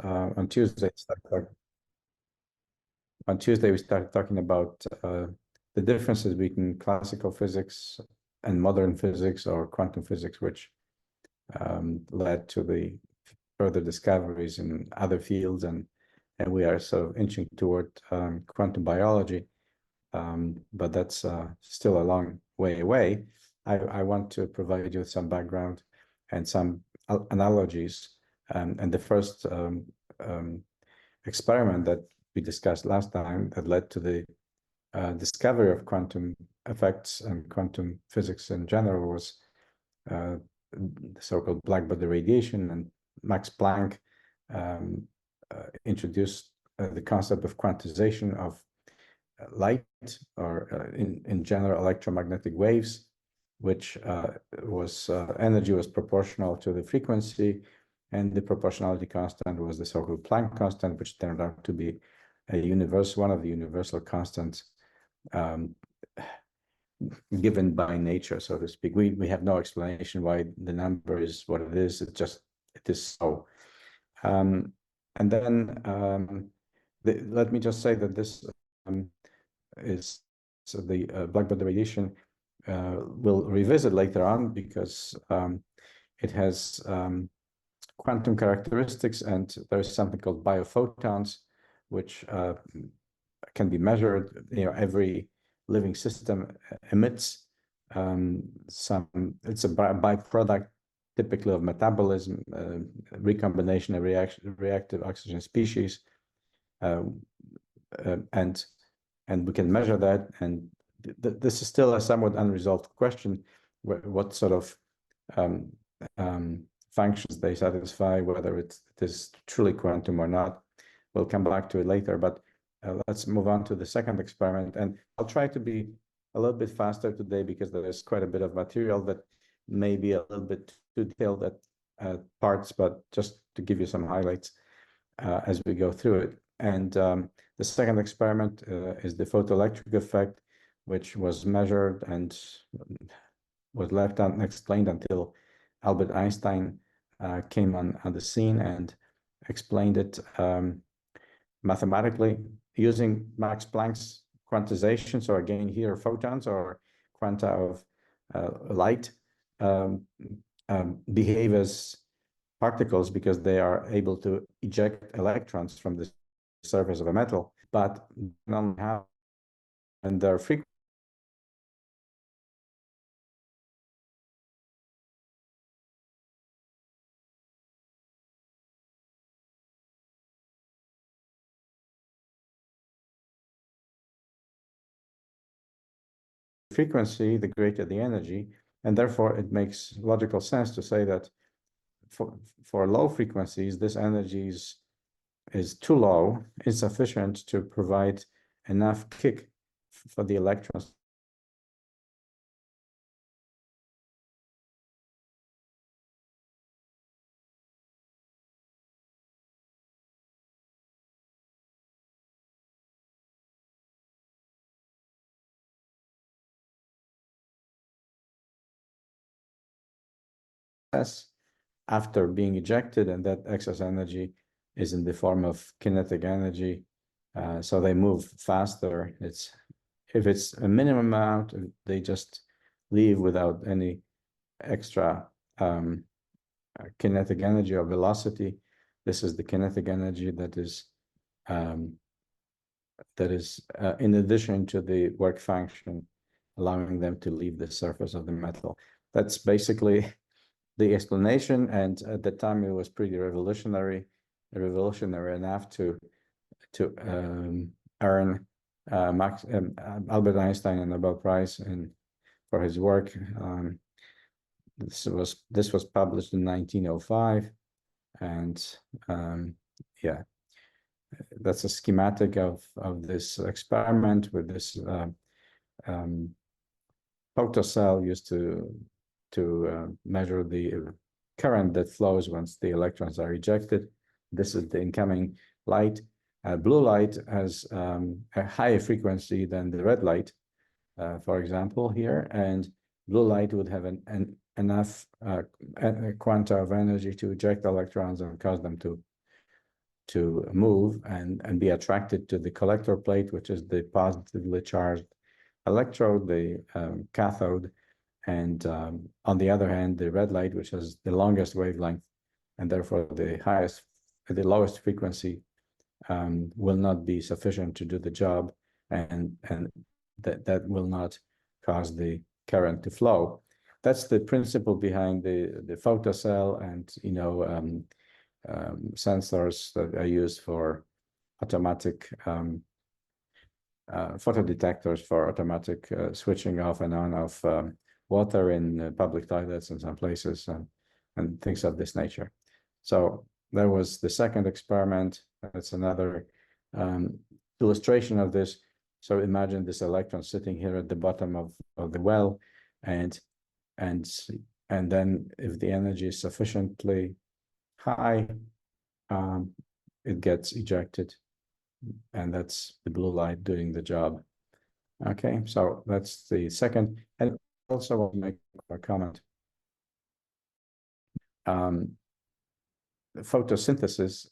on Tuesday, we started talking about the differences between classical physics and modern physics or quantum physics, which led to the further discoveries in other fields, and we are sort of inching toward quantum biology, but that's still a long way away. I want to provide you with some background and some analogies, and the first experiment that we discussed last time that led to the discovery of quantum effects and quantum physics in general was the so-called blackbody radiation, and Max Planck introduced the concept of quantization of light, or in general electromagnetic waves, which energy was proportional to the frequency, and the proportionality constant was the so-called Planck constant, which turned out to be one of the universal constants given by nature, so to speak. We have no explanation why the number is what it is. It is so. And then let me just say that this is the blackbody radiation we'll revisit later on, because it has quantum characteristics, and there is something called biophotons, which can be measured. Every living system emits it's a byproduct typically of metabolism, recombination of reactive oxygen species, and we can measure that. And this is still a somewhat unresolved question, what sort of functions they satisfy, whether it is truly quantum or not. We'll come back to it later, but let's move on to the second experiment. And I'll try to be a little bit faster today, because there is quite a bit of material that may be a little bit too detailed at parts, but just to give you some highlights as we go through it. And the second experiment is the photoelectric effect, which was measured and was left unexplained until Albert Einstein came on the scene and explained it mathematically using Max Planck's quantization. So again, here photons, or quanta of light, behave as particles because they are able to eject electrons from the surface of a metal, but not how, and their frequency, the greater the energy, and therefore it makes logical sense to say that for low frequencies, this energy is too low, insufficient to provide enough kick for the electrons after being ejected, and that excess energy is in the form of kinetic energy. So they move faster. If it's a minimum amount, they just leave without any extra kinetic energy or velocity. This is the kinetic energy that is in addition to the work function, allowing them to leave the surface of the metal. That's basically the explanation, and at the time it was pretty revolutionary enough to earn Albert Einstein a Nobel Prize for his work. This was published in 1905, and yeah, that's a schematic of this experiment with this photocell used to measure the current that flows once the electrons are ejected. This is the incoming light. Blue light has a higher frequency than the red light, for example, here, and blue light would have enough quanta of energy to eject electrons and cause them to to move and be attracted to the collector plate, which is the positively charged electrode, the cathode, and on the other hand, the red light, which has the longest wavelength and therefore the lowest frequency, will not be sufficient to do the job, and that will not cause the current to flow. That's the principle behind the photocell and sensors that are used for automatic photodetectors for automatic switching off and on of water in public toilets in some places, and things of this nature. So that was the second experiment. That's another illustration of this. So imagine this electron sitting here at the bottom of the well, and then if the energy is sufficiently high, it gets ejected, and that's the blue light doing the job. Okay, so that's the second. And also want to make a comment. Photosynthesis,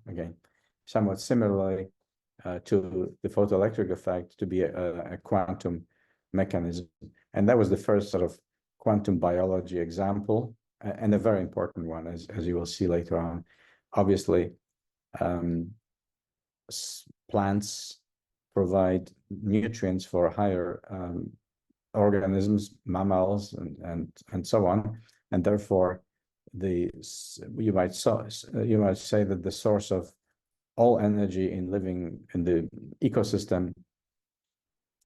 again, somewhat similarly to the photoelectric effect, to be a quantum mechanism. And that was the first sort of quantum biology example, and a very important one, as you will see later on. Obviously, plants provide nutrients for higher organisms, mammals, and so on, and therefore you might say that the source of all energy in living in the ecosystem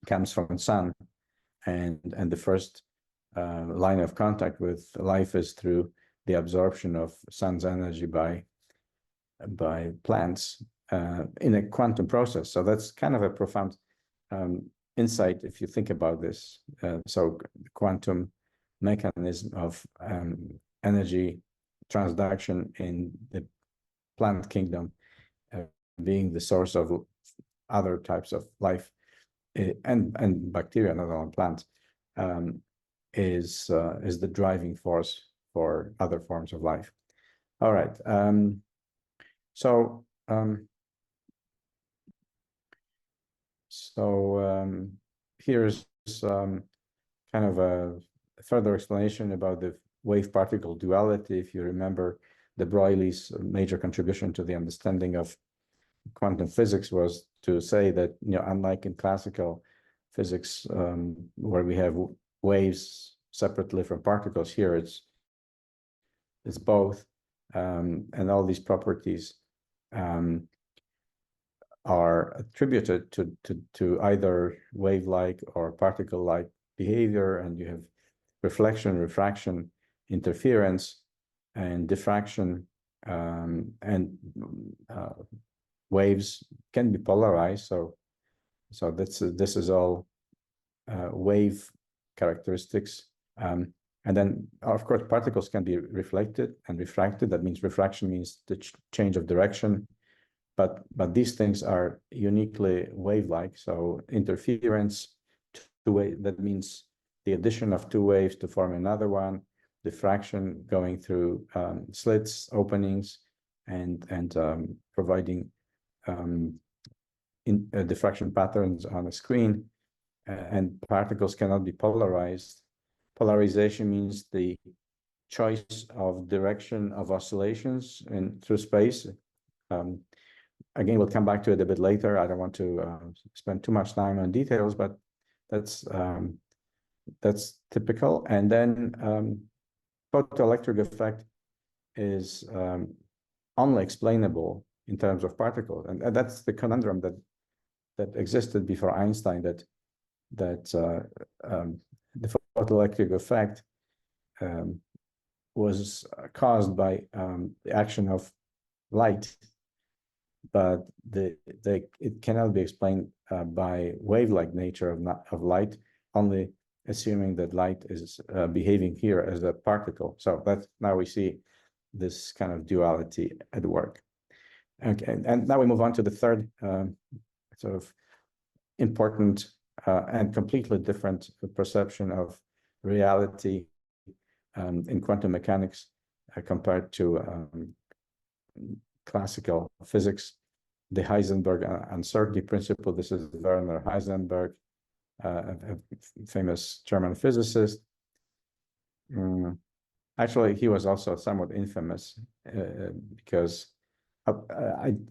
comes from the sun, and the first line of contact with life is through the absorption of sun's energy by plants in a quantum process. So that's kind of a profound insight if you think about this. So the quantum mechanism of energy transduction in the plant kingdom being the source of other types of life, and bacteria, not only plants, is the driving force for other forms of life. All right. Here's kind of a further explanation about the wave-particle duality. If you remember, de Broglie's major contribution to the understanding of quantum physics was to say that, unlike in classical physics, where we have waves separately from particles, here it's both, and all these properties are attributed to either wave-like or particle-like behavior, and you have reflection, refraction, interference, and diffraction, and waves can be polarized. So this is all wave characteristics, and then of course particles can be reflected and refracted. That means refraction means the change of direction, but these things are uniquely wave-like. So interference, that means the addition of two waves to form another one. Diffraction, going through slits, openings, and providing diffraction patterns on a screen. And particles cannot be polarized. Polarization means the choice of direction of oscillations through space. Again, we'll come back to it a bit later. I don't want to spend too much time on details, but that's typical. And then photoelectric effect is only explainable in terms of particles, and that's the conundrum that existed before Einstein. That the photoelectric effect was caused by the action of light, but it cannot be explained by wave-like nature of light, only assuming that light is behaving here as a particle. So that's now we see this kind of duality at work. Okay, and now we move on to the third sort of important and completely different perception of reality in quantum mechanics compared to classical physics, the Heisenberg uncertainty principle. This is Werner Heisenberg, a famous German physicist. Actually, he was also somewhat infamous because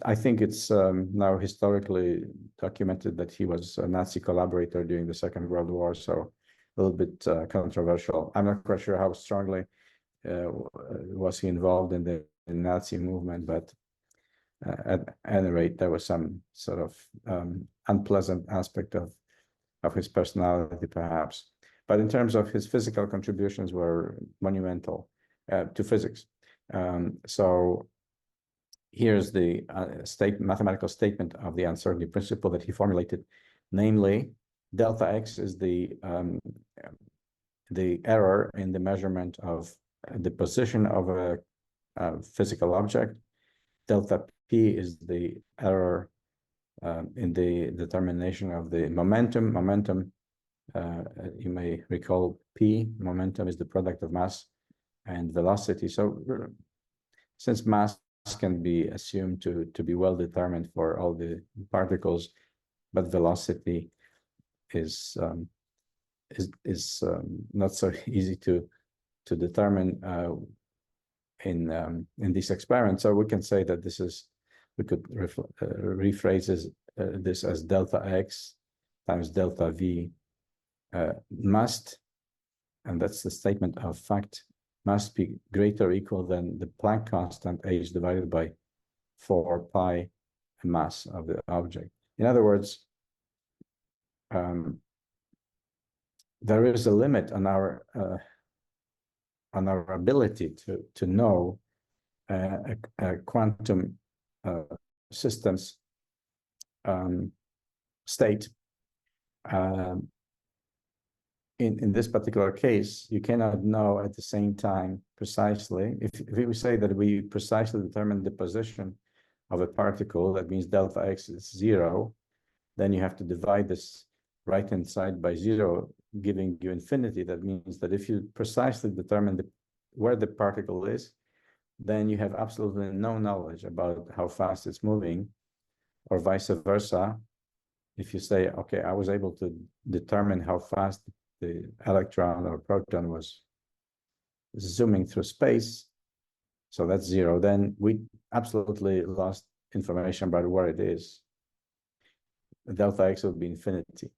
I think it's now historically documented that he was a Nazi collaborator during the Second World War, so a little bit controversial. I'm not quite sure how strongly was he involved in the Nazi movement, but at any rate, there was some sort of unpleasant aspect of his personality, perhaps. But in terms of his physical contributions were monumental to physics. So here's the mathematical statement of the uncertainty principle that he formulated, namely, delta x is the error in the measurement of the position of a physical object. Delta p is the error in the determination of the momentum. Momentum, you may recall, p, momentum is the product of mass and velocity. So since mass can be assumed to be well determined for all the particles, but velocity is not so easy to determine in these experiments. So we can say that this is, we could rephrase this as delta x times delta v must, and that's the statement of fact, must be greater or equal than the Planck constant h divided by 4 pi mass of the object. In other words, there is a limit on our ability to know a quantum systems state. In this particular case, you cannot know at the same time precisely. If we say that we precisely determine the position of a particle, that means delta x is 0, then you have to divide this right-hand side by 0, giving you infinity. That means that if you precisely determine where the particle is, then you have absolutely no knowledge about how fast it's moving, or vice versa. If you say, okay, I was able to determine how fast the electron or proton was zooming through space, so that's 0, then we absolutely lost information about where it is. Delta x would be infinity,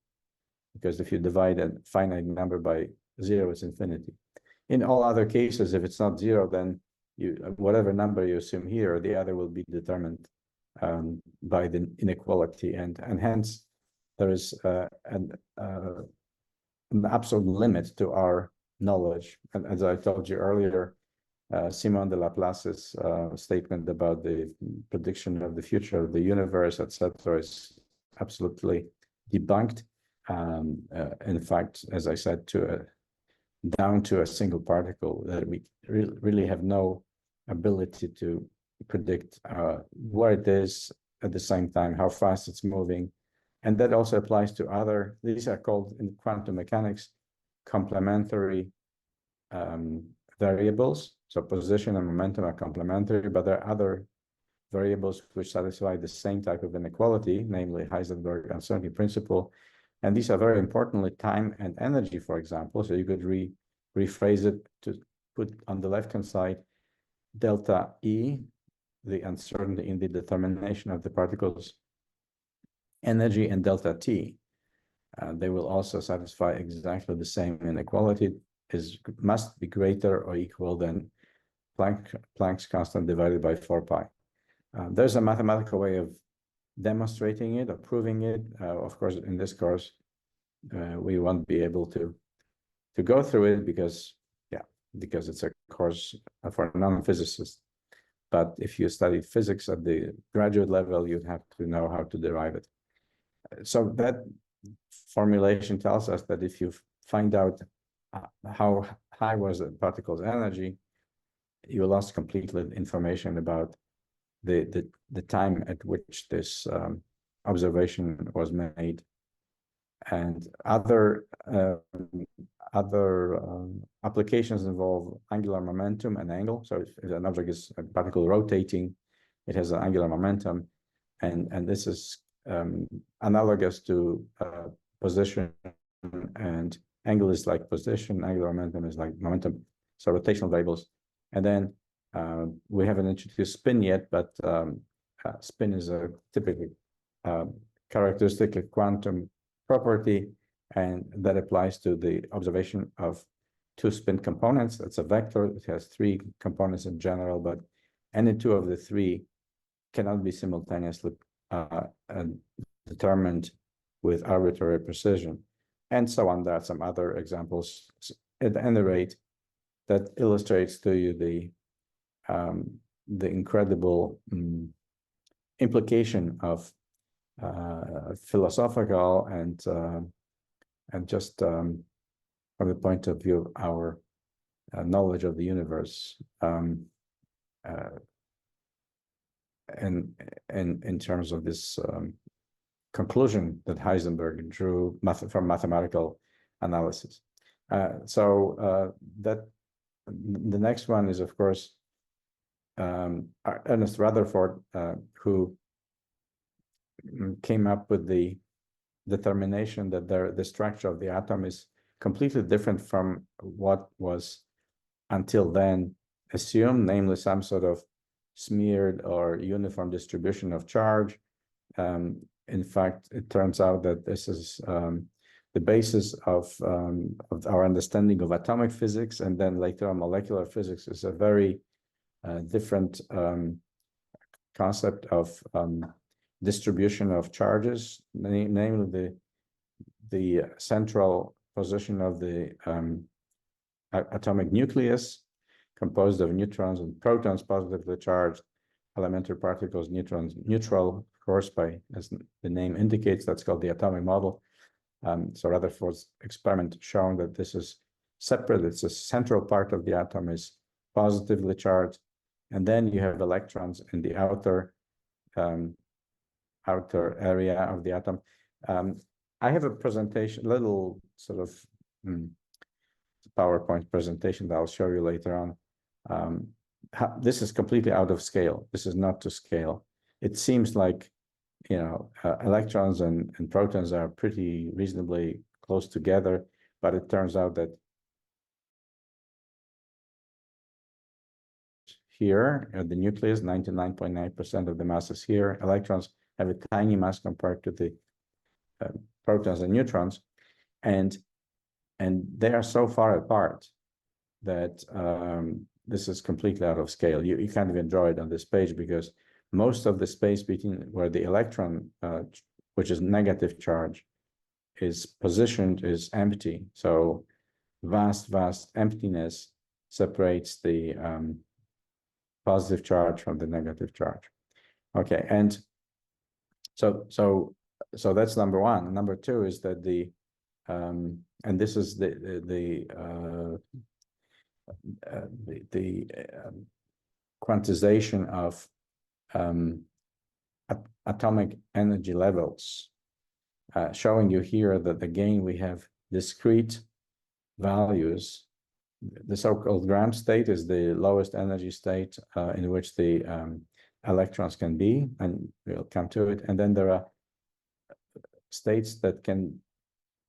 because if you divide a finite number by 0, it's infinity. In all other cases, if it's not 0, then whatever number you assume here, the other will be determined by the inequality, and hence there is an absolute limit to our knowledge. And as I told you earlier, Simon de Laplace's statement about the prediction of the future of the universe, etc., is absolutely debunked. In fact, as I said, down to a single particle, that we really have no ability to predict where it is at the same time, how fast it's moving. And that also applies to other, these are called in quantum mechanics, complementary variables. So position and momentum are complementary, but there are other variables which satisfy the same type of inequality, namely Heisenberg uncertainty principle. And these are very importantly time and energy, for example. So you could rephrase it to put on the left-hand side delta E, the uncertainty in the determination of the particles' energy, and delta T. They will also satisfy exactly the same inequality, must be greater or equal than Planck's constant divided by 4 pi. There's a mathematical way of demonstrating it or proving it. Of course, in this course, we won't be able to go through it because, yeah, because it's a course for non-physicists. But if you study physics at the graduate level, you have to know how to derive it. So that formulation tells us that if you find out how high was the particle's energy, you lost completely information about the time at which this observation was made. And other applications involve angular momentum and angle. So if an object is a particle rotating, it has an angular momentum, and this is analogous to position, and angle is like position, angular momentum is like momentum, so rotational variables. And then we haven't introduced spin yet, but spin is a typically characteristic quantum property, and that applies to the observation of two spin components. That's a vector. It has three components in general, but any two of the three cannot be simultaneously determined with arbitrary precision, and so on. There are some other examples. At any rate, that illustrates to you the incredible implication of philosophical and just from the point of view of our knowledge of the universe, and in terms of this conclusion that Heisenberg drew from mathematical analysis. So that the next one is, of course, Ernest Rutherford, who came up with the determination that the structure of the atom is completely different from what was until then assumed, namely some sort of smeared or uniform distribution of charge. In fact, it turns out that this is the basis of our understanding of atomic physics, and then later on molecular physics is a very different concept of distribution of charges, namely the central position of the atomic nucleus, composed of neutrons and protons positively charged, elementary particles, neutrons neutral, of course, as the name indicates. That's called the atomic model. So Rutherford's experiment showing that this is separate. It's a central part of the atom is positively charged, and then you have electrons in the outer area of the atom. I have a presentation, little sort of PowerPoint presentation that I'll show you later on. This is completely out of scale. This is not to scale. It seems like, electrons and protons are pretty reasonably close together, but it turns out that here at the nucleus, 99.9% of the mass is here. Electrons have a tiny mass compared to the protons and neutrons, and they are so far apart that this is completely out of scale. You can't even draw it on this page, because most of the space between where the electron, which is negative charge, is positioned is empty. So vast emptiness separates the positive charge from the negative charge. Okay, and so that's number one. Number two is that and this is the quantization of atomic energy levels, showing you here that again we have discrete values. The so-called ground state is the lowest energy state in which the electrons can be, and we'll come to it. And then there are states that can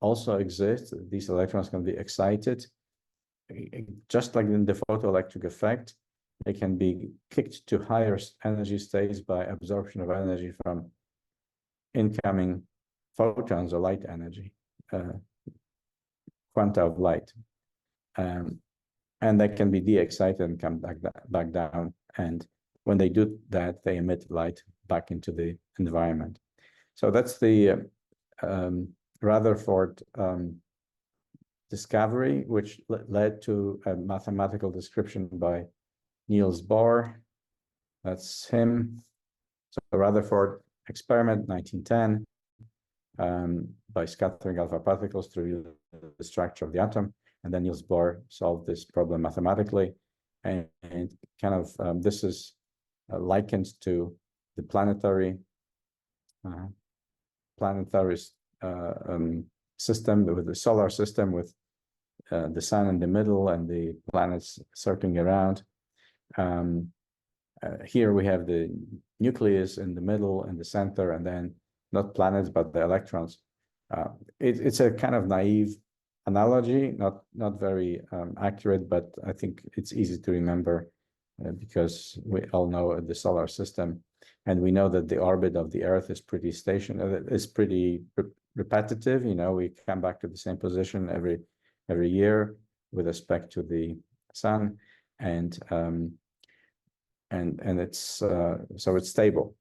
also exist. These electrons can be excited, just like in the photoelectric effect. They can be kicked to higher energy states by absorption of energy from incoming photons or light energy, quanta of light. And they can be de-excited and come back down. And when they do that, they emit light back into the environment. So that's the Rutherford discovery, which led to a mathematical description by Niels Bohr. That's him. So Rutherford experiment, 1910, by scattering alpha particles to reveal the structure of the atom. And then Niels Bohr solved this problem mathematically. And kind of, this is likened to the planetary system, with the solar system, with the sun in the middle and the planets circling around. Here we have the nucleus in the middle and the center, and then not planets, but the electrons. It's a kind of naive analogy, not very accurate, but I think it's easy to remember because we all know the solar system, and we know that the orbit of the Earth is pretty repetitive. You know, we come back to the same position every year with respect to the sun, and it's so it's stable.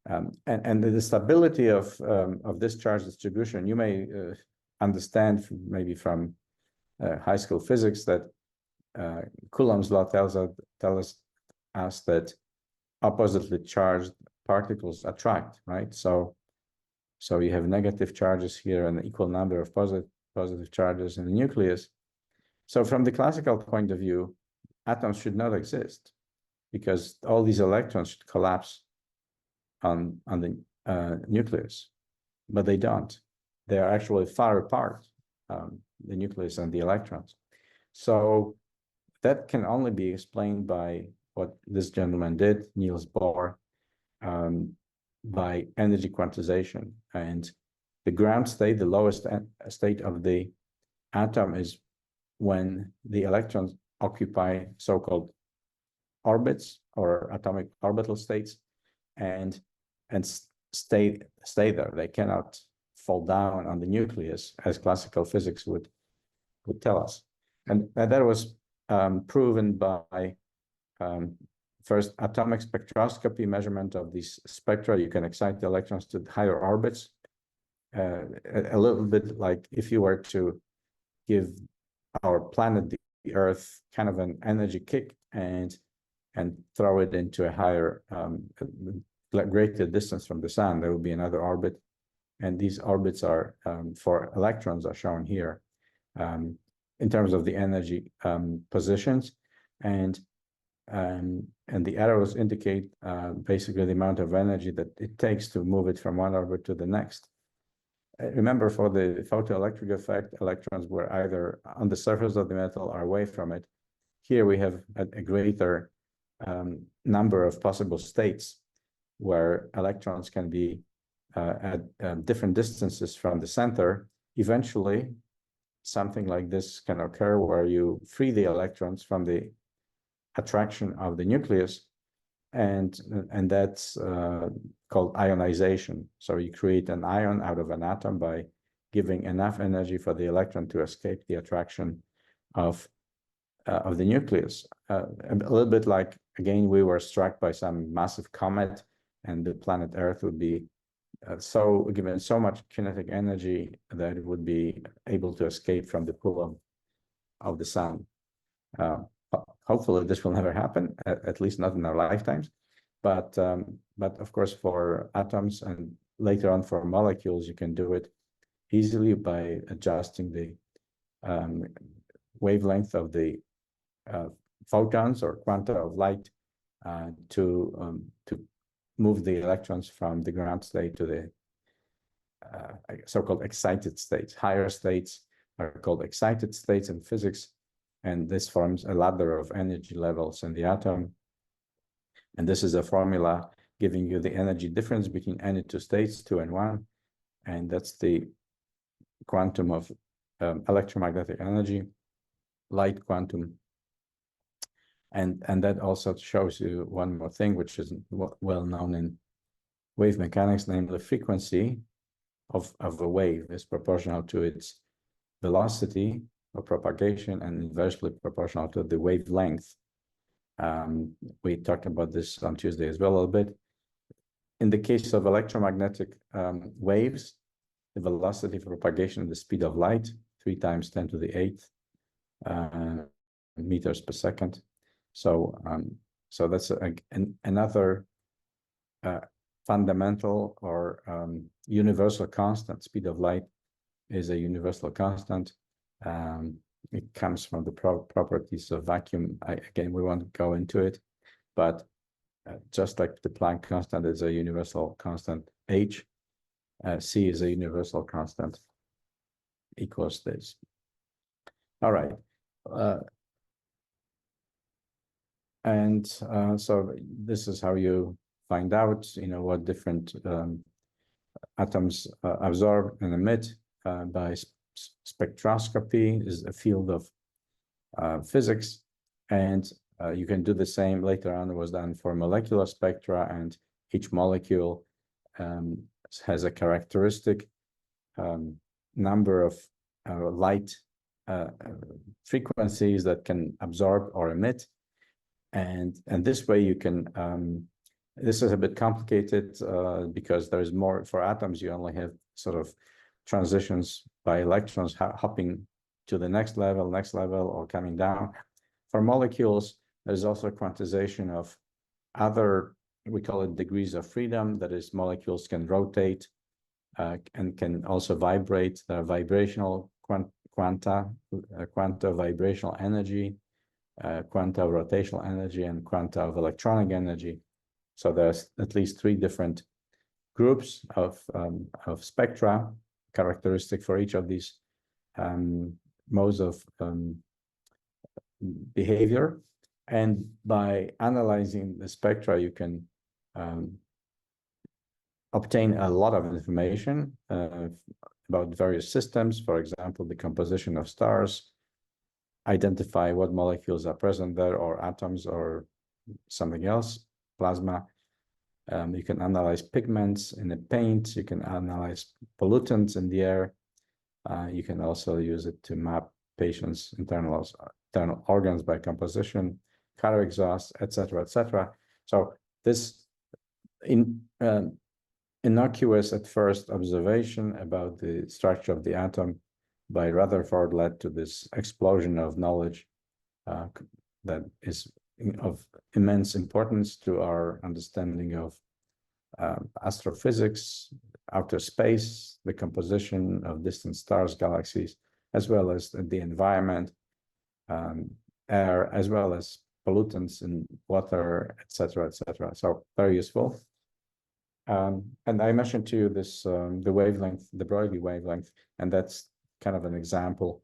And the stability of this charge distribution, you may understand maybe from high school physics that Coulomb's law tells us that oppositely charged particles attract, right? So you have negative charges here and an equal number of positive charges in the nucleus. So from the classical point of view, atoms should not exist, because all these electrons should collapse on the nucleus, but they don't. They are actually far apart, the nucleus and the electrons. So that can only be explained by what this gentleman did, Niels Bohr, by energy quantization. And the ground state, the lowest state of the atom, is when the electrons occupy so-called orbits or atomic orbital states, and stay there. They cannot fall down on the nucleus, as classical physics would tell us. And that was proven by first atomic spectroscopy measurement of these spectra. You can excite the electrons to higher orbits, a little bit like if you were to give our planet, the Earth, kind of an energy kick and throw it into a higher, greater distance from the sun. There will be another orbit, and these orbits are for electrons are shown here in terms of the energy positions, and the arrows indicate basically the amount of energy that it takes to move it from one orbit to the next. Remember, for the photoelectric effect, electrons were either on the surface of the metal or away from it. Here we have a greater number of possible states where electrons can be at different distances from the center. Eventually, something like this can occur where you free the electrons from the attraction of the nucleus, and that's called ionization. So you create an ion out of an atom by giving enough energy for the electron to escape the attraction of the nucleus. A little bit like, again, we were struck by some massive comet, and the planet Earth would be given so much kinetic energy that it would be able to escape from the pull of the sun. Hopefully this will never happen, at least not in our lifetimes. But of course, for atoms and later on for molecules, you can do it easily by adjusting the wavelength of the photons or quanta of light to move the electrons from the ground state to the so-called excited states. Higher states are called excited states in physics, and this forms a ladder of energy levels in the atom. And this is a formula giving you the energy difference between any two states, 2 and 1, and that's the quantum of electromagnetic energy, light quantum. And that also shows you one more thing, which is well known in wave mechanics, namely the frequency of a wave is proportional to its velocity of propagation and inversely proportional to the wavelength. We talked about this on Tuesday as well a little bit. In the case of electromagnetic waves, the velocity of propagation is the speed of light, 3 times 10 to the 8th meters per second. So so that's another fundamental or universal constant. Speed of light is a universal constant. It comes from the properties of vacuum. Again, we won't go into it, but just like the Planck constant is a universal constant h, c is a universal constant equals this. All right. So this is how you find out, what different atoms absorb and emit by spectroscopy. Is a field of physics, and you can do the same later on. It was done for molecular spectra, and each molecule has a characteristic number of light frequencies that can absorb or emit, and this way you can. This is a bit complicated because there's more. For atoms, you only have sort of transitions by electrons hopping to the next level, or coming down. For molecules, there's also quantization of other, we call it degrees of freedom. That is, molecules can rotate and can also vibrate. There are vibrational quanta of vibrational energy, quanta of rotational energy, and quanta of electronic energy. So there's at least 3 different groups of spectra characteristic for each of these modes of behavior. And by analyzing the spectra, you can obtain a lot of information about various systems. For example, the composition of stars, identify what molecules are present there, or atoms, or something else, plasma. You can analyze pigments in the paint. You can analyze pollutants in the air. You can also use it to map patients' internal organs by composition, car exhaust, etc., etc. So this innocuous at first observation about the structure of the atom by Rutherford led to this explosion of knowledge that is of immense importance to our understanding of astrophysics, outer space, the composition of distant stars, galaxies, as well as the environment, air, as well as pollutants in water, etc., etc. So very useful. And I mentioned to you this the wavelength, the Broglie wavelength, and that's kind of an example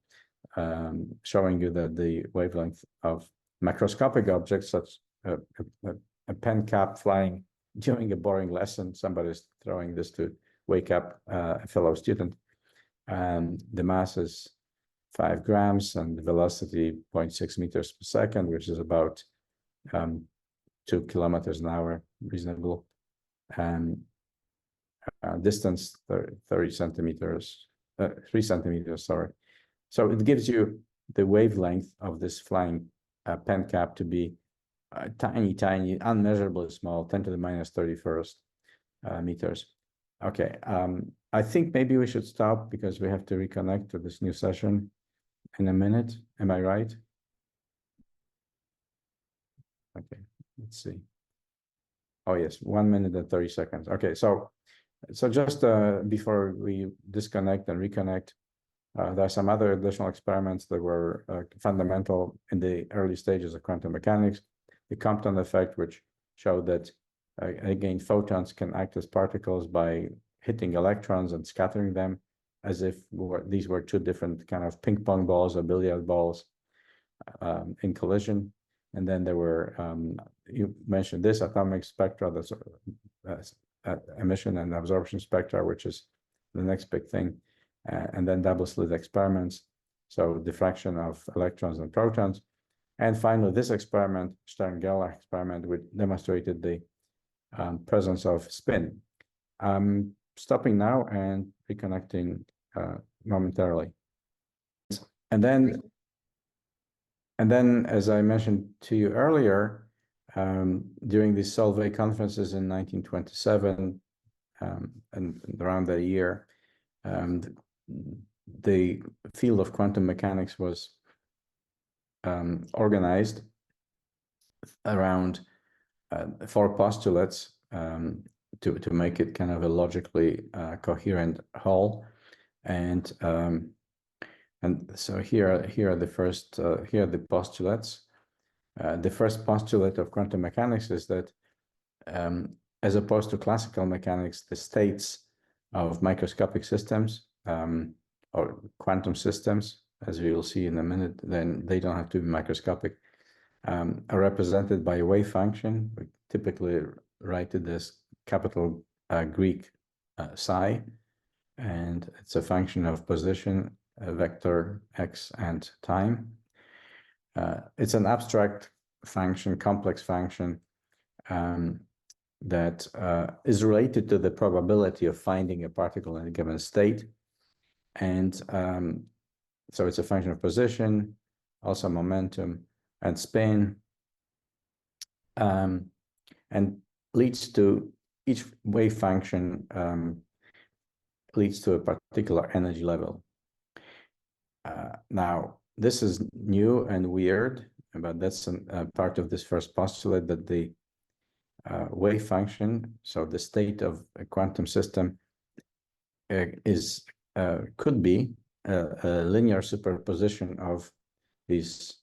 showing you that the wavelength of macroscopic objects, such a pen cap flying during a boring lesson. Somebody's throwing this to wake up a fellow student. The mass is 5 grams and the velocity 0.6 meters per second, which is about 2 kilometers an hour, reasonable. And distance 30 centimeters, 3 centimeters, sorry. So it gives you the wavelength of this flying pen cap to be tiny, tiny, unmeasurably small, 10 to the minus 31st meters. Okay, I think maybe we should stop because we have to reconnect to this new session in a minute. Am I right? Okay, let's see. Oh yes, 1 minute and 30 seconds. Okay, so just before we disconnect and reconnect, there are some other additional experiments that were fundamental in the early stages of quantum mechanics. The Compton effect, which showed that, again, photons can act as particles by hitting electrons and scattering them as if these were 2 different kind of ping pong balls or billiard balls in collision. And then there were, you mentioned this, atomic spectra, that's emission and absorption spectra, which is the next big thing. And then double slit experiments, so diffraction of electrons and protons. And finally, this experiment, Stern-Gerlach experiment, which demonstrated the presence of spin. Stopping now and reconnecting momentarily. And then, as I mentioned to you earlier, during the Solvay conferences in 1927 and around that year, the field of quantum mechanics was organized around 4 postulates to make it kind of a logically coherent whole. And so here are the first here are the postulates. The first postulate of quantum mechanics is that as opposed to classical mechanics, the states of microscopic systems or quantum systems, as we will see in a minute, then they don't have to be microscopic, are represented by a wave function. We typically write it as capital Greek psi, and it's a function of position, vector x, and time. It's an abstract function, complex function that is related to the probability of finding a particle in a given state. And so it's a function of position, also momentum and spin, and leads to each wave function leads to a particular energy level. Now, this is new and weird, but that's a part of this first postulate, that the wave function, so the state of a quantum system, could be a linear superposition of these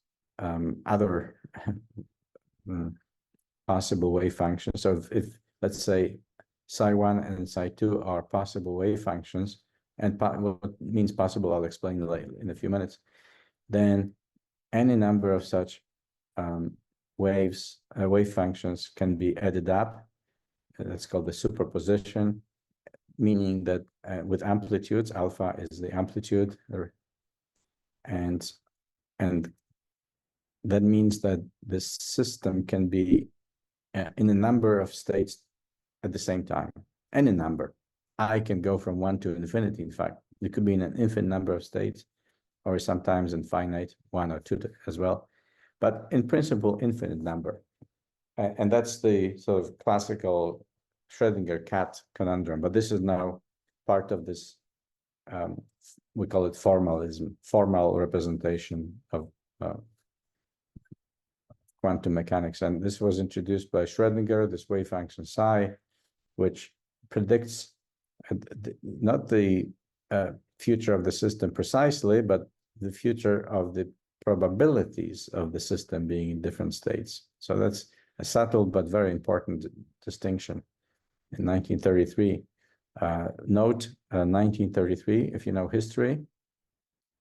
other possible wave functions. So if let's say psi1 and psi2 are possible wave functions, and what means possible I'll explain later in a few minutes, then any number of such wave functions can be added up. That's called the superposition, meaning that with amplitudes, alpha is the amplitude, and that means that the system can be in a number of states at the same time. Any number. I can go from 1 to infinity, in fact. It could be in an infinite number of states, or sometimes infinite, 1 or 2 as well. But in principle, infinite number. And that's the sort of classical Schrödinger cat conundrum. But this is now part of this, we call it formalism, formal representation of quantum mechanics. And this was introduced by Schrödinger, this wave function psi, which predicts not the future of the system precisely, but the future of the probabilities of the system being in different states. So that's a subtle but very important distinction. In 1933, note 1933, if you know history,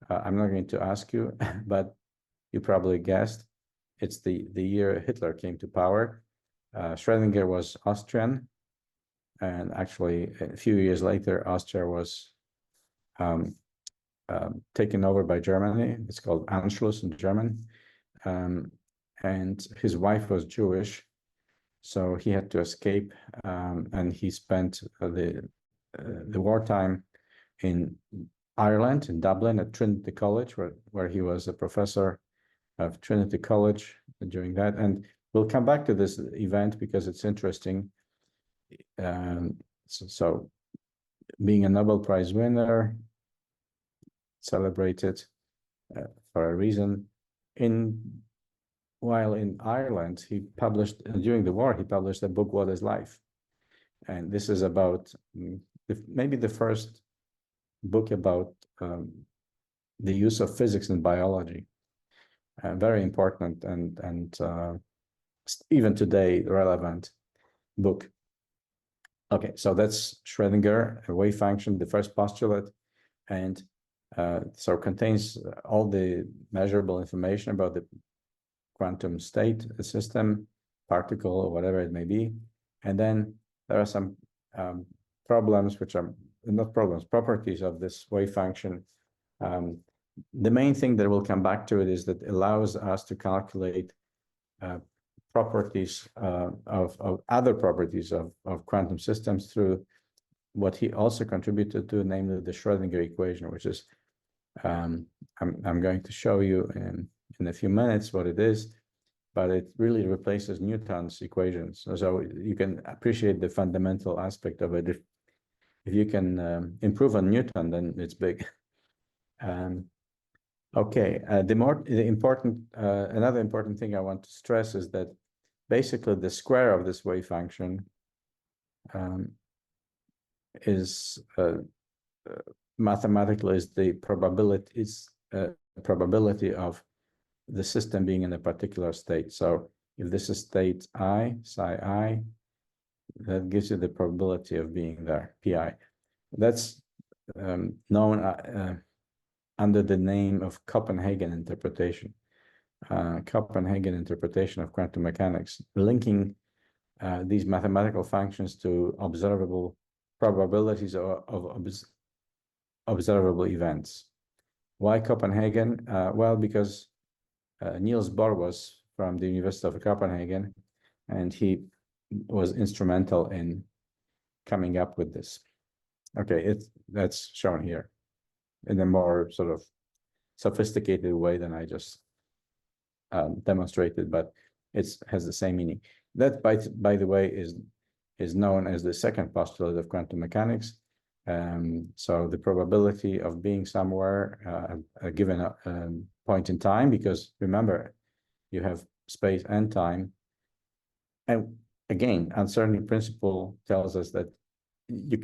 I'm not going to ask you, but you probably guessed, it's the year Hitler came to power. Schrödinger was Austrian, and actually a few years later, Austria was taken over by Germany. It's called Anschluss in German. And his wife was Jewish, so he had to escape, and he spent the wartime in Ireland, in Dublin, at Trinity College, where he was a professor of Trinity College during that. And we'll come back to this event because it's interesting. So being a Nobel Prize winner, celebrated for a reason. While in Ireland, he published, during the war, he published a book, What is Life? And this is about maybe the first book about the use of physics in biology. Very important and even today relevant book. Okay, so that's Schrödinger, a wave function, the first postulate, and so contains all the measurable information about the quantum state, the system, particle, or whatever it may be. And then there are some problems, which are not problems, properties of this wave function. The main thing that we'll come back to it is that it allows us to calculate properties of other properties of quantum systems through what he also contributed to, namely the Schrödinger equation, which is I'm going to show you in a few minutes what it is, but it really replaces Newton's equations. So you can appreciate the fundamental aspect of it. If you can improve on Newton, then it's big. Okay, another important thing I want to stress is that basically the square of this wave function is mathematically is the probability of the system being in a particular state. So if this is state I, psi I, that gives you the probability of being there, pi. That's known under the name of Copenhagen interpretation. Copenhagen interpretation of quantum mechanics, linking these mathematical functions to observable probabilities of observable events. Why Copenhagen? Well, because Niels Bohr was from the University of Copenhagen, and he was instrumental in coming up with this. Okay, that's shown here in a more sort of sophisticated way than I just demonstrated, but it has the same meaning. That, by the way, is known as the second postulate of quantum mechanics. So the probability of being somewhere a given point in time, because remember, you have space and time. And again, uncertainty principle tells us that you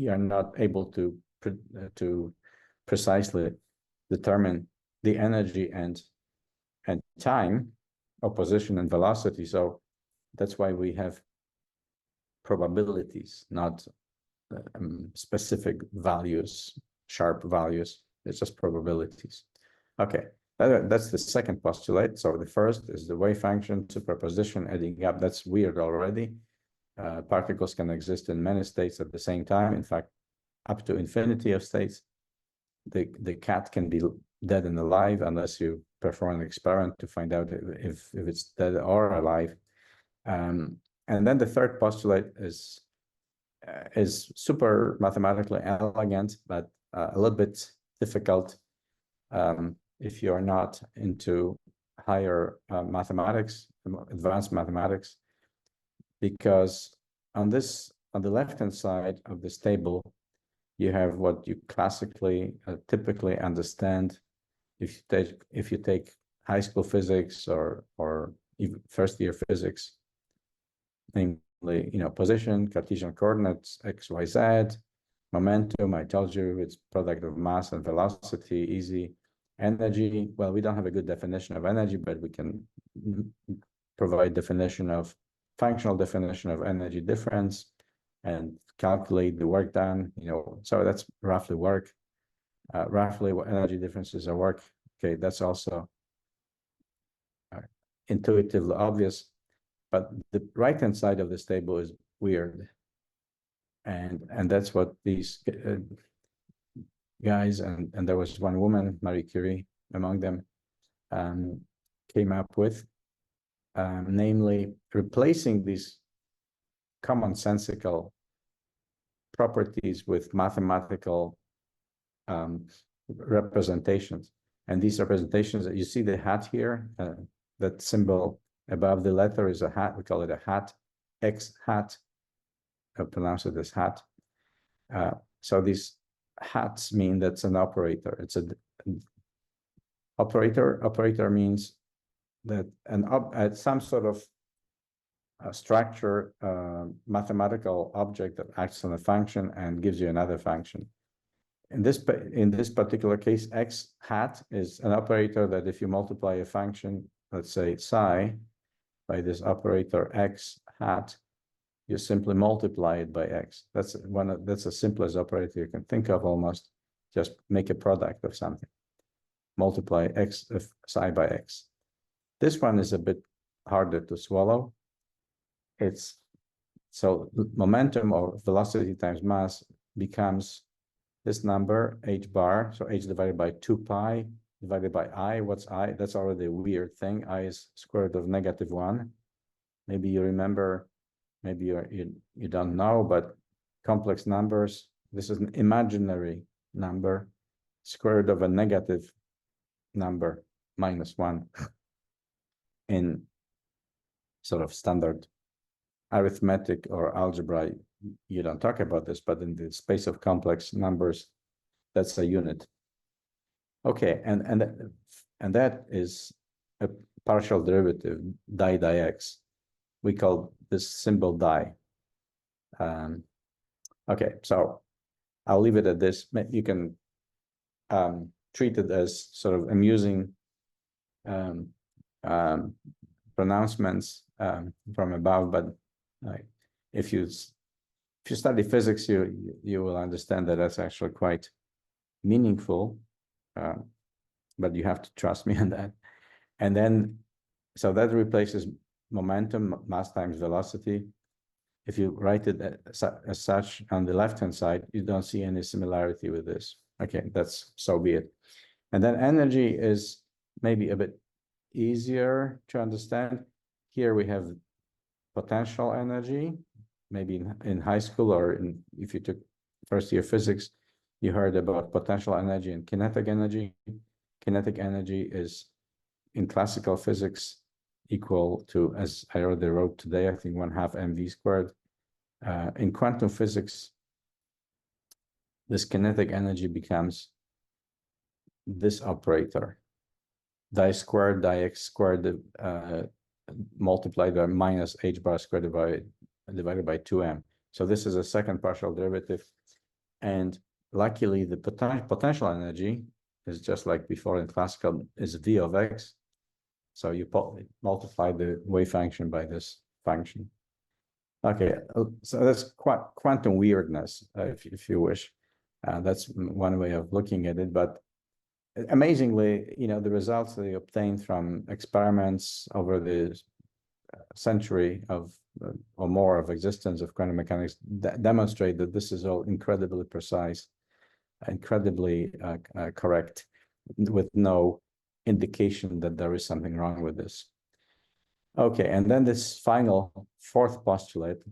are not able to precisely determine the energy and time, or position and velocity. So that's why we have probabilities, not specific values, sharp values. It's just probabilities. Okay, that's the second postulate. So the first is the wave function, superposition, adding up. That's weird already. Particles can exist in many states at the same time. In fact, up to infinity of states. The cat can be dead and alive unless you perform an experiment to find out if it's dead or alive. And then the third postulate is super mathematically elegant, but a little bit difficult if you're not into higher mathematics, advanced mathematics, because on the left-hand side of this table, you have what you classically, typically understand if you take high school physics or even first-year physics, namely, position, Cartesian coordinates, x, y, z, momentum. I told you it's product of mass and velocity, easy. Energy, well, we don't have a good definition of energy, but we can provide functional definition of energy difference and calculate the work done, so that's roughly work. Roughly what energy differences are work. Okay, that's also intuitively obvious, but the right-hand side of this table is weird. And that's what these guys, and there was one woman, Marie Curie, among them, came up with, namely replacing these commonsensical properties with mathematical representations. And these representations, you see the hat here, that symbol above the letter is a hat. We call it a hat, X hat. I pronounce it as hat. So these hats mean that's an operator. It's an operator. Operator means that some sort of structure, mathematical object that acts on a function and gives you another function. In this particular case, x hat is an operator that if you multiply a function, let's say psi, by this operator x hat, you simply multiply it by x. That's the simplest operator you can think of almost. Just make a product of something. Multiply x of psi by x. This one is a bit harder to swallow. So momentum or velocity times mass becomes this number, h bar, so h divided by 2 pi divided by I. What's I? That's already a weird thing. I is square root of -1. Maybe you remember, maybe you don't know, but complex numbers, this is an imaginary number, square root of a negative number, -1. In sort of standard arithmetic or algebra, you don't talk about this, but in the space of complex numbers, that's a unit. Okay, and that is a partial derivative, dx. We call this symbol di. Okay, so I'll leave it at this. You can treat it as sort of amusing um, um, pronouncements from above, but if you study physics, you will understand that that's actually quite meaningful, but you have to trust me on that. And then, so that replaces momentum, mass times velocity. If you write it as such on the left-hand side, you don't see any similarity with this. Okay, that's so be it. And then energy is maybe a bit easier to understand. Here we have potential energy. Maybe in high school, or if you took first year physics, you heard about potential energy and kinetic energy. Kinetic energy is in classical physics equal to, as I already wrote today, I think 1/2 mv squared. In quantum physics, this kinetic energy becomes this operator, di squared, dx squared, multiplied by minus h bar squared divided by 2m. So this is a second partial derivative. And luckily, the potential energy is just like before in classical, is v of x. So you multiply the wave function by this function. Okay, so that's quantum weirdness, if you wish. That's one way of looking at it. But amazingly, the results they obtained from experiments over the century of or more of existence of quantum mechanics demonstrate that this is all incredibly precise, incredibly correct, with no indication that there is something wrong with this. Okay, and then this final fourth postulate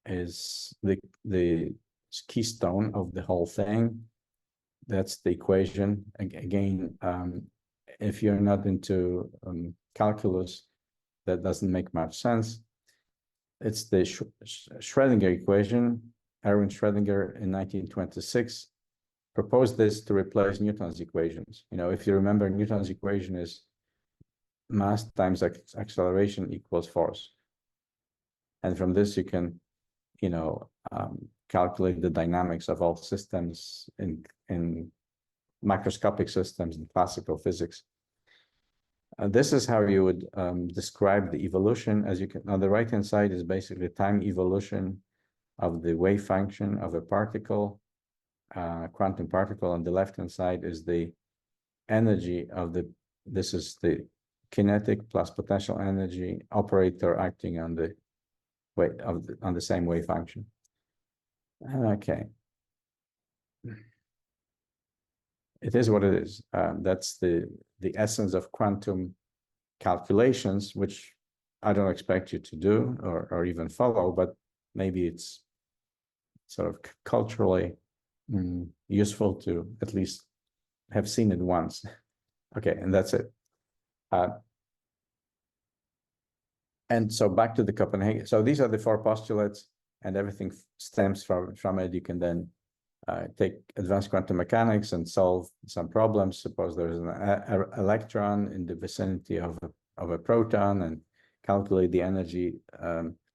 is the keystone of the whole thing. That's the equation. Again, if you're not into calculus, that doesn't make much sense. It's the Schrödinger equation. Erwin Schrödinger in 1926 proposed this to replace Newton's equations. If you remember, Newton's equation is mass times acceleration equals force. And from this, you can, calculate the dynamics of all systems in macroscopic systems in classical physics. This is how you would describe the evolution. As you can, on the right-hand side is basically time evolution of the wave function of a particle, quantum particle. On the left-hand side is the energy of this is the kinetic plus potential energy operator acting on the on the same wave function. Okay. It is what it is. That's the essence of quantum calculations, which I don't expect you to do or even follow, but maybe it's sort of culturally useful to at least have seen it once. Okay, and that's it. And so back to the Copenhagen. So these are the four postulates, and everything stems from it. You can then take advanced quantum mechanics and solve some problems. Suppose there's an electron in the vicinity of a proton, and calculate the energy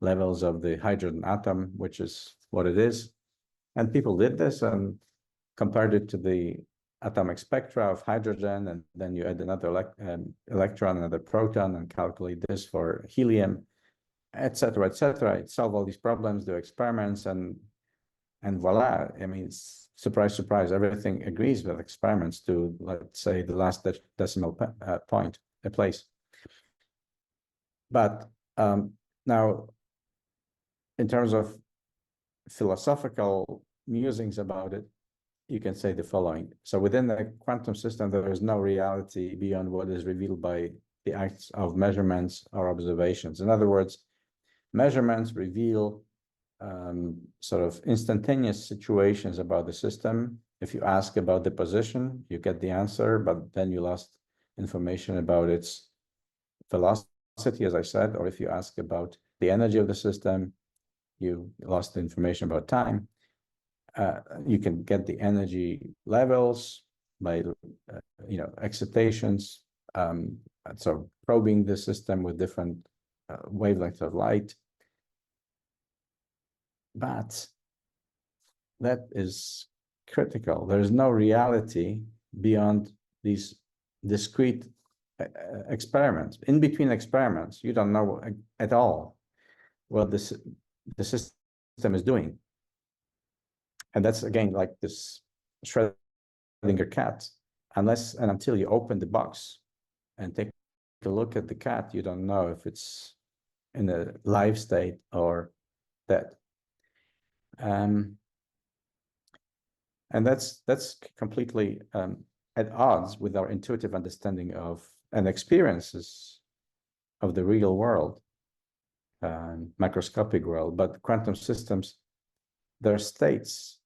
levels of the hydrogen atom, which is what it is. And people did this and compared it to the atomic spectra of hydrogen, and then you add another electron, another proton, and calculate this for helium, etc., etc. Solve all these problems, do experiments, and voila. I mean, surprise, surprise, everything agrees with experiments to, let's say, the last decimal point, a place. But now, in terms of philosophical musings about it, you can say the following. So within the quantum system, there is no reality beyond what is revealed by the acts of measurements or observations. In other words, measurements reveal sort of instantaneous situations about the system. If you ask about the position, you get the answer, but then you lost information about its velocity, as I said, or if you ask about the energy of the system, you lost the information about time. You can get the energy levels, excitations. So probing the system with different wavelengths of light. But that is critical. There is no reality beyond these discrete experiments. In between experiments, you don't know at all what the system is doing. And that's, again, like this Schrödinger cat. Unless and until you open the box and take a look at the cat, you don't know if it's in a live state or dead. And that's completely at odds with our intuitive understanding of and experiences of the real world, macroscopic world. But quantum systems, their states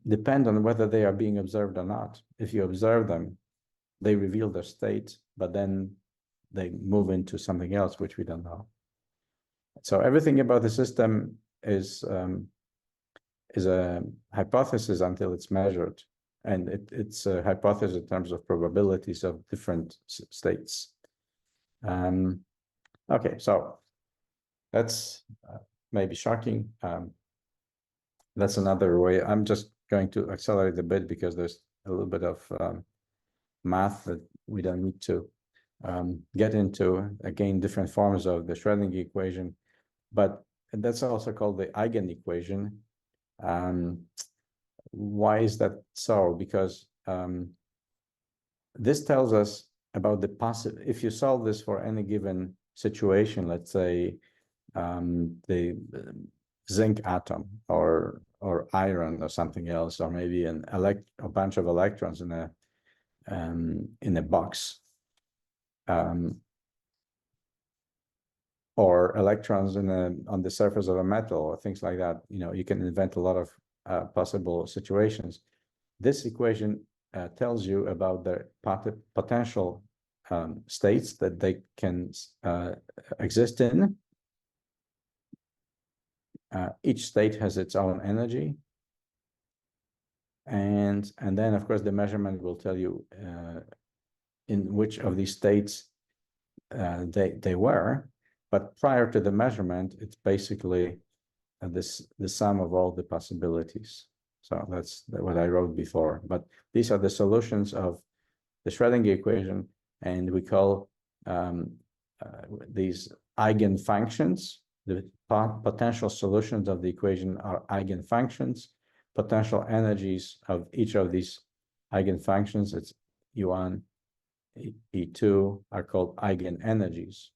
depend on whether they are being observed or not. If you observe them, they reveal their state, but then they move into something else, which we don't know. So everything about the system is a hypothesis until it's measured, and it's a hypothesis in terms of probabilities of different states. Okay, so that's maybe shocking. That's another way. I'm just going to accelerate a bit because there's a little bit of math that we don't need to get into. Again, different forms of the Schrödinger equation, but that's also called the eigen equation. Why is that so? Because this tells us about the possible. If you solve this for any given situation, let's say the zinc atom or iron or something else, or maybe a bunch of electrons in a box, or electrons on the surface of a metal, or things like that. You can invent a lot of possible situations. This equation tells you about the potential states that they can exist in. Each state has its own energy, and then of course the measurement will tell you in which of these states they were. But prior to the measurement, it's basically the sum of all the possibilities. So that's what I wrote before. But these are the solutions of the Schrödinger equation, and we call these eigenfunctions. The potential solutions of the equation are eigenfunctions. Potential energies of each of these eigenfunctions, it's E1, E2, are called eigenenergies.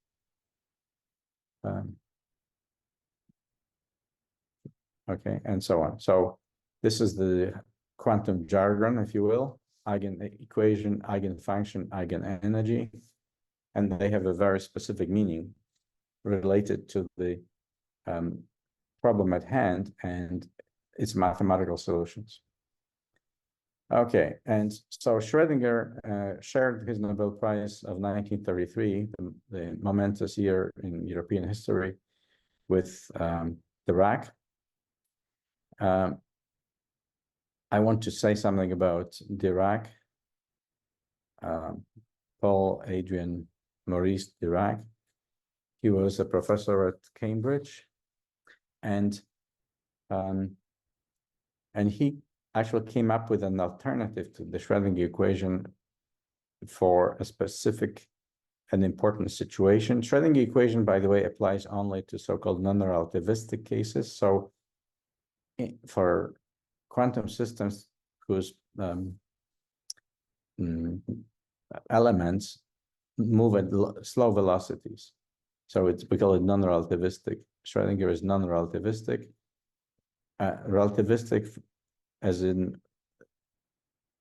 Okay, and so on. So this is the quantum jargon, if you will: eigen equation, eigenfunction, eigenenergy, and they have a very specific meaning related to the problem at hand and its mathematical solutions. Okay, and so Schrödinger shared his Nobel Prize of 1933, the momentous year in European history, with Dirac. I want to say something about Dirac. Paul Adrian Maurice Dirac. He was a professor at Cambridge, and he actually came up with an alternative to the Schrödinger equation for a specific and important situation. Schrödinger equation, by the way, applies only to so-called non-relativistic cases. So for quantum systems whose elements move at slow velocities, so we call it non-relativistic. Schrödinger is non-relativistic. Relativistic as in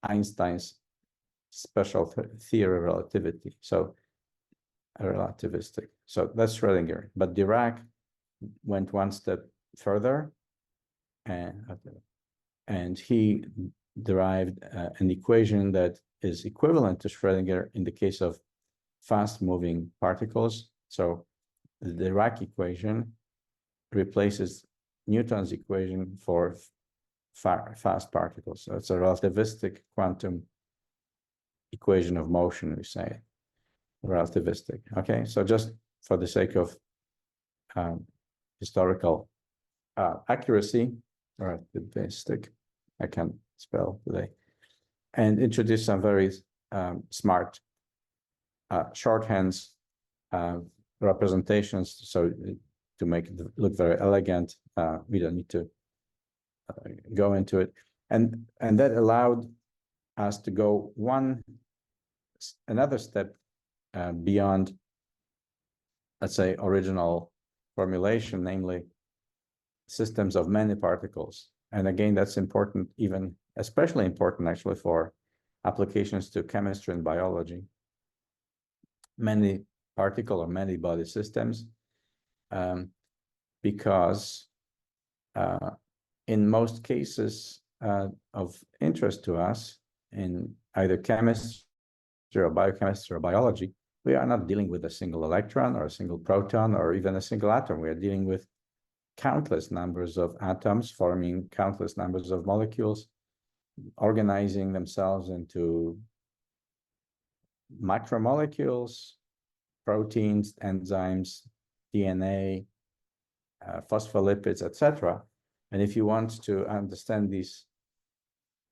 Einstein's special theory of relativity. So relativistic. So that's Schrödinger. But Dirac went one step further, and he derived an equation that is equivalent to Schrödinger in the case of fast-moving particles. So the Dirac equation replaces Newton's equation for fast particles. So it's a relativistic quantum equation of motion, we say, relativistic. Okay, so just for the sake of historical accuracy, relativistic, I can't spell today, and introduce some very smart shorthands, representations, so to make it look very elegant. We don't need to go into it, and that allowed us to go another step beyond, let's say, original formulation, namely systems of many particles. And again, that's important, even especially important actually for applications to chemistry and biology. Many particle or many body systems, because in most cases of interest to us in either chemistry or biochemistry or biology, we are not dealing with a single electron or a single proton or even a single atom. We are dealing with countless numbers of atoms forming countless numbers of molecules, organizing themselves into macromolecules, proteins, enzymes, DNA, phospholipids, etc. And if you want to understand these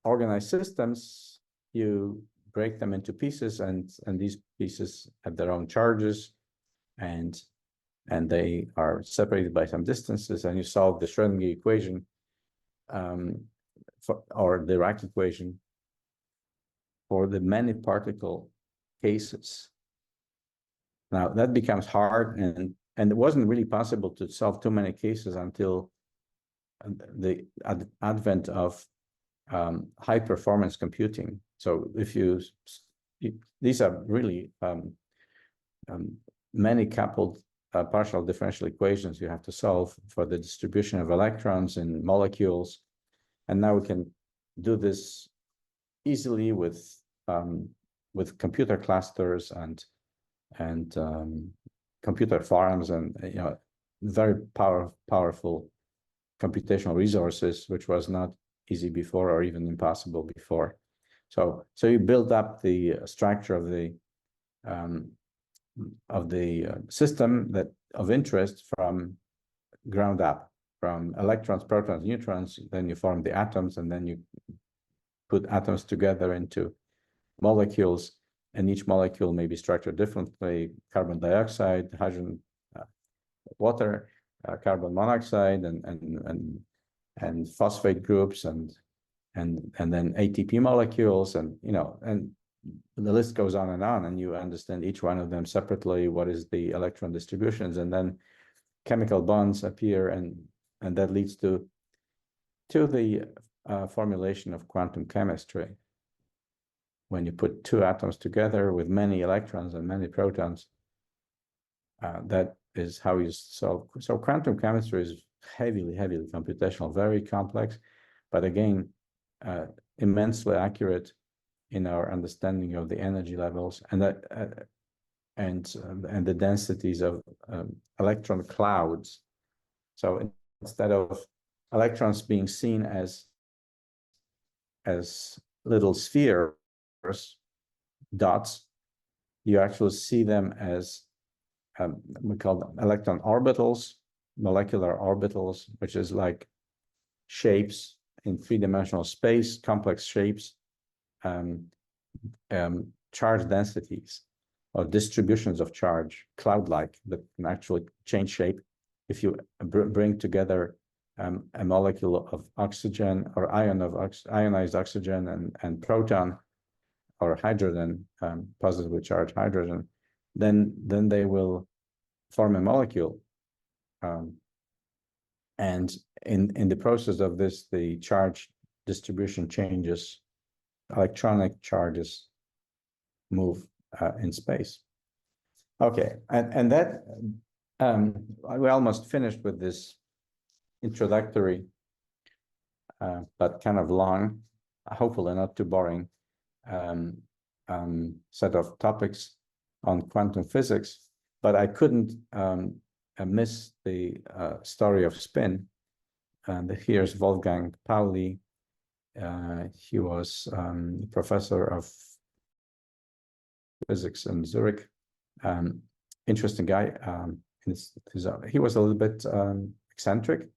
organized systems, you break them into pieces, and these pieces have their own charges, and they are separated by some distances, and you solve the Schrödinger equation or the Dirac equation for the many particle cases. Now that becomes hard, and it wasn't really possible to solve too many cases until the advent of high performance computing. So if these are really many coupled partial differential equations you have to solve for the distribution of electrons in molecules, and now we can do this easily with computer clusters and computer farms, and very powerful computational resources, which was not easy before or even impossible before. So you build up the structure of the system that of interest from ground up, from electrons, protons, neutrons. Then you form the atoms, and then you put atoms together into molecules, and each molecule may be structured differently: carbon dioxide, hydrogen, water, carbon monoxide, and phosphate groups, and then ATP molecules, and the list goes on, and you understand each one of them separately, what is the electron distributions, and then chemical bonds appear, and that leads to the formulation of quantum chemistry. When you put two atoms together with many electrons and many protons, that is how you solve. So quantum chemistry is heavily computational, very complex, but again, immensely accurate in our understanding of the energy levels and the densities of electron clouds. So instead of electrons being seen as little spheres, dots, you actually see them as we call them electron orbitals, molecular orbitals, which is like shapes in three-dimensional space, complex shapes, charge densities or distributions of charge, cloud-like, that can actually change shape if you bring together a molecule of oxygen or ionized oxygen and proton or hydrogen, positively charged hydrogen, then they will form a molecule. And in the process of this, the charge distribution changes. Electronic charges move in space. Okay, and that we almost finished with this introductory, but kind of long, hopefully not too boring, set of topics on quantum physics. But I couldn't miss the story of spin. And here's Wolfgang Pauli He was professor of physics in Zurich. Interesting guy. He was a little bit eccentric,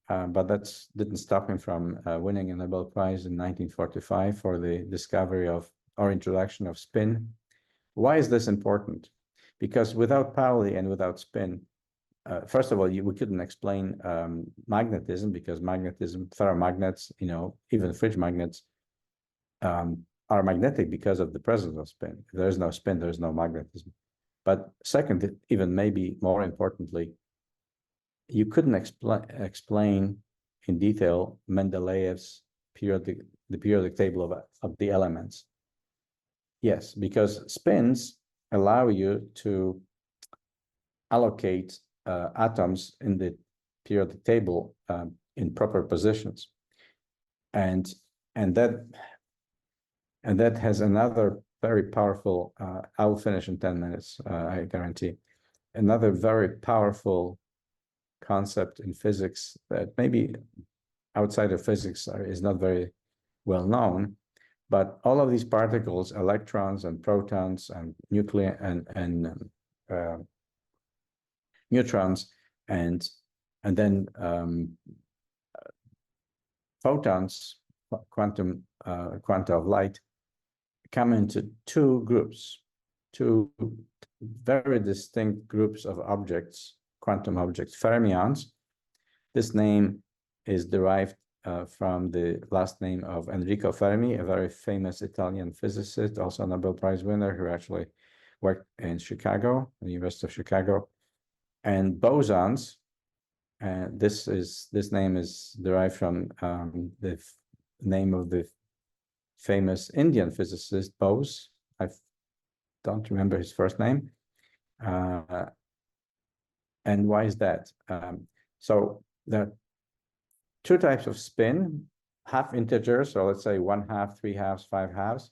but that didn't stop him from winning a Nobel Prize in 1945 for the discovery of or introduction of spin. Why is this important? Because without Pauli and without spin, first of all, we couldn't explain magnetism, because magnetism, ferromagnets, even fridge magnets, are magnetic because of the presence of spin. If there's no spin, there's no magnetism. But second, even maybe more importantly, you couldn't explain in detail Mendeleev's the periodic table of the elements. Yes, because spins allow you to allocate atoms in the periodic table in proper positions, and that has another very powerful. I will finish in 10 minutes. I guarantee. Another very powerful concept in physics that maybe outside of physics is not very well known, but all of these particles, electrons and protons and nuclei and neutrons and then photons, quanta of light, come into two groups, two very distinct groups of objects, quantum objects, fermions. This name is derived from the last name of Enrico Fermi, a very famous Italian physicist, also a Nobel Prize winner, who actually worked in Chicago, the University of Chicago. And bosons, this name is derived from the name of the famous Indian physicist Bose. I don't remember his first name. And why is that? So there are two types of spin: half integer, so let's say 1/2, 3/2, 5/2,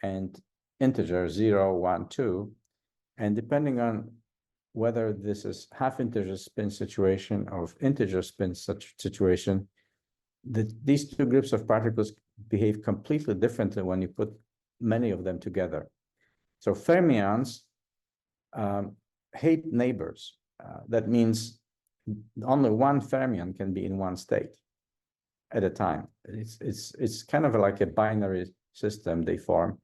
and integer 0, 1, 2. And depending on whether this is half integer spin situation or integer spin such situation, these two groups of particles behave completely differently when you put many of them together. So fermions hate neighbors. That means only one fermion can be in one state at a time. It's kind of like a binary system they form.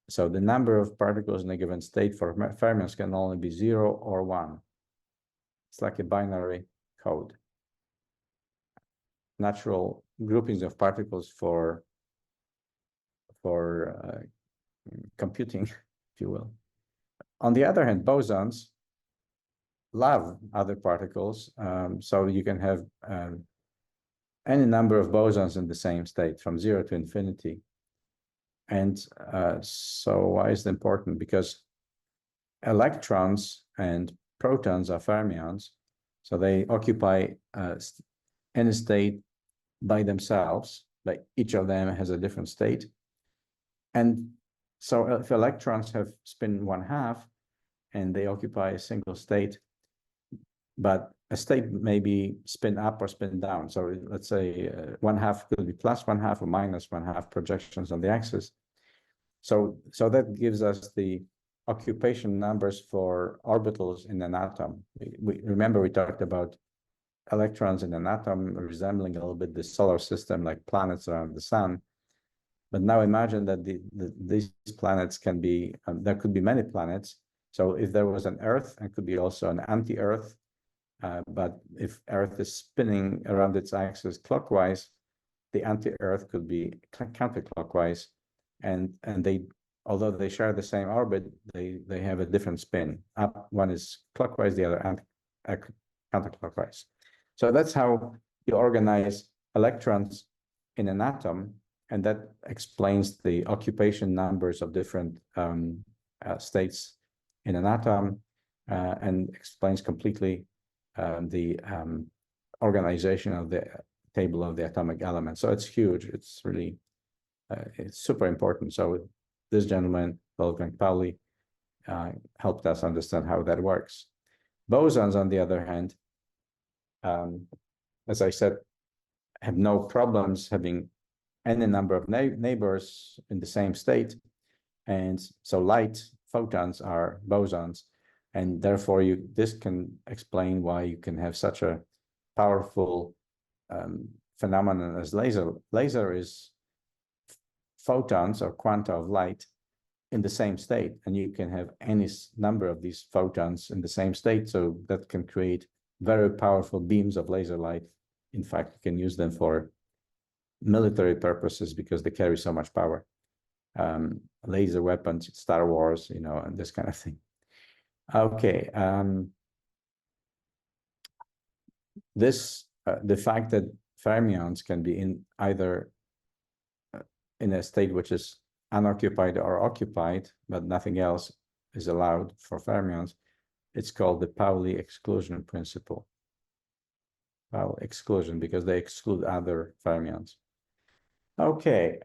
So the number of particles in a given state for fermions can only be 0 or 1. It's like a binary code. Natural groupings of particles for computing, if you will. On the other hand, bosons love other particles, so you can have any number of bosons in the same state from 0 to infinity. And so why is it important? Because electrons and protons are fermions, so they occupy any state by themselves, like each of them has a different state. And so if electrons have spin 1/2 and they occupy a single state, but a state may be spin up or spin down. So let's say 1/2 could be plus 1/2 or minus 1/2 projections on the axis. So that gives us the occupation numbers for orbitals in an atom. We remember we talked about electrons in an atom resembling a little bit the solar system, like planets around the sun. But now imagine that these planets can be, there could be many planets. So if there was an Earth, it could be also an anti-Earth. But if Earth is spinning around its axis clockwise, the anti-Earth could be counterclockwise. And they, although they share the same orbit, they have a different spin. Up, one is clockwise, the other counterclockwise. So that's how you organize electrons in an atom, and that explains the occupation numbers of different states in an atom, and explains completely the organization of the table of the atomic elements. So it's huge. It's really it's super important. So this gentleman, Wolfgang Pauli, helped us understand how that works. Bosons, on the other hand, as I said, have no problems having any number of neighbors in the same state. And so light photons are bosons. And therefore, this can explain why you can have such a powerful phenomenon as laser. Laser is photons or quanta of light in the same state, and you can have any number of these photons in the same state, so that can create very powerful beams of laser light. In fact, you can use them for military purposes because they carry so much power. Laser weapons, Star Wars, and this kind of thing. Okay. The fact that fermions can be in either in a state which is unoccupied or occupied, but nothing else is allowed for fermions, it's called the Pauli exclusion principle. Pauli exclusion, because they exclude other fermions. Okay.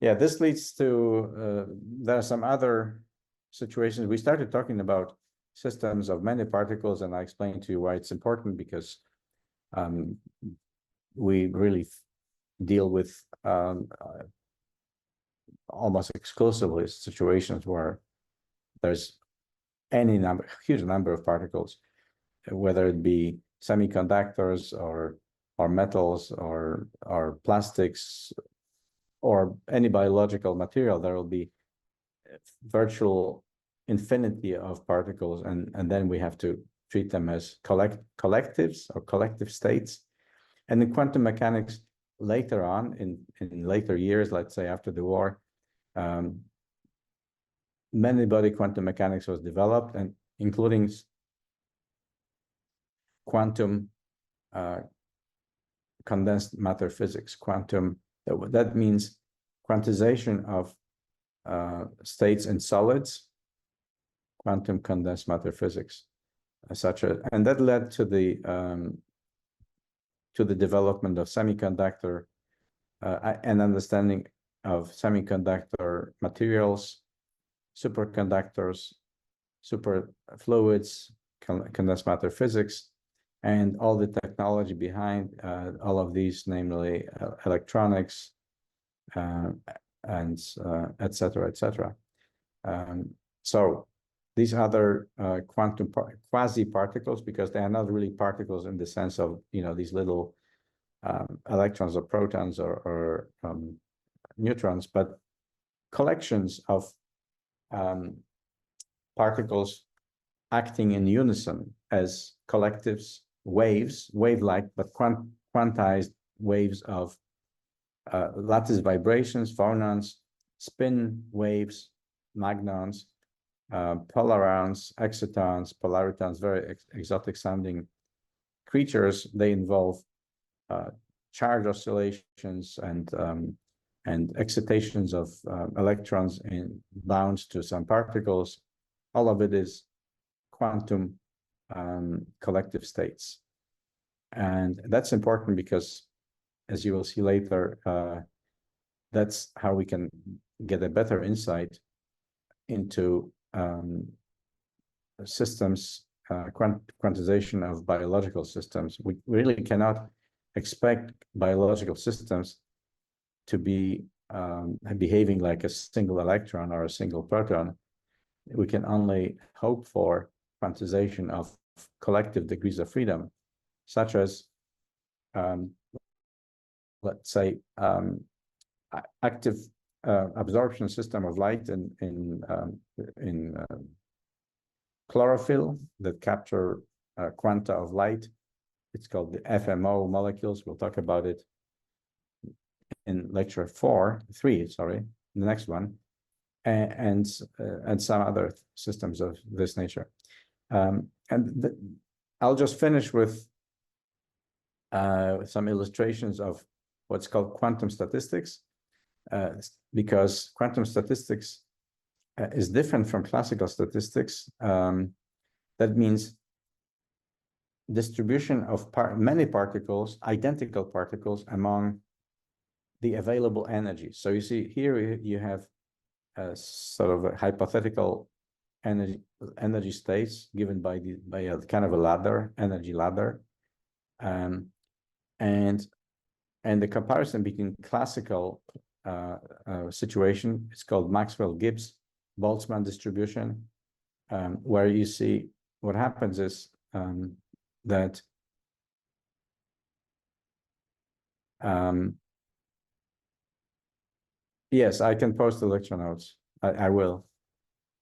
Yeah, this leads to, there are some other situations. We started talking about systems of many particles, and I explained to you why it's important, because we really deal with almost exclusively situations where there's huge number of particles, whether it be semiconductors or metals or plastics or any biological material. There will be virtual infinity of particles, and then we have to treat them as collectives or collective states. And in quantum mechanics, later on, in later years, let's say after the war, many-body quantum mechanics was developed, and including quantum condensed matter physics. That means quantization of states in solids, quantum condensed matter physics, and that led to the development of semiconductor and understanding of semiconductor materials, superconductors, superfluids, condensed matter physics, and all the technology behind all of these, namely electronics, and et cetera, et cetera. So these other quantum quasi-particles, because they are not really particles in the sense of, these little electrons or protons or neutrons, but collections of particles acting in unison as collectives, wave-like, but quantized waves of lattice vibrations, phonons, spin waves, magnons, polarons, excitons, polaritons, very exotic sounding creatures. They involve charge oscillations and excitations of electrons bound to some particles. All of it is quantum collective states. And that's important because, as you will see later, that's how we can get a better insight into systems, quantization of biological systems. We really cannot expect biological systems to be behaving like a single electron or a single proton. We can only hope for quantization of collective degrees of freedom, such as, let's say, active absorption system of light in chlorophyll that capture quanta of light. It's called the FMO molecules. We'll talk about it in lecture 3, the next one, and some other systems of this nature. I'll just finish with some illustrations of what's called quantum statistics, because quantum statistics is different from classical statistics. That means distribution of many particles, identical particles, among the available energy. So you see here you have a sort of a hypothetical energy states given by a kind of a ladder, energy ladder, and And the comparison between classical situation, it's called Maxwell-Gibbs Boltzmann distribution, where you see what happens is that yes, I can post the lecture notes. I will,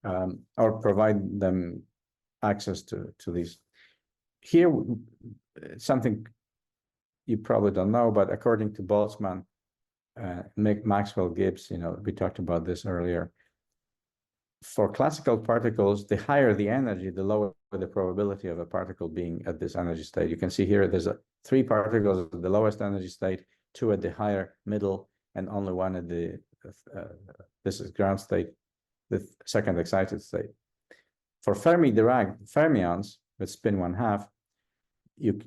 or provide them access to these. Here, something you probably don't know, but according to Boltzmann, Maxwell-Gibbs, we talked about this earlier. For classical particles, the higher the energy, the lower the probability of a particle being at this energy state. You can see here there's 3 particles at the lowest energy state, 2 at the higher middle, and only 1 at the this is ground state, the second excited state. For Fermi-Dirac fermions with spin 1/2, you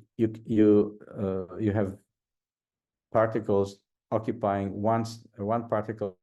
have particles occupying one particle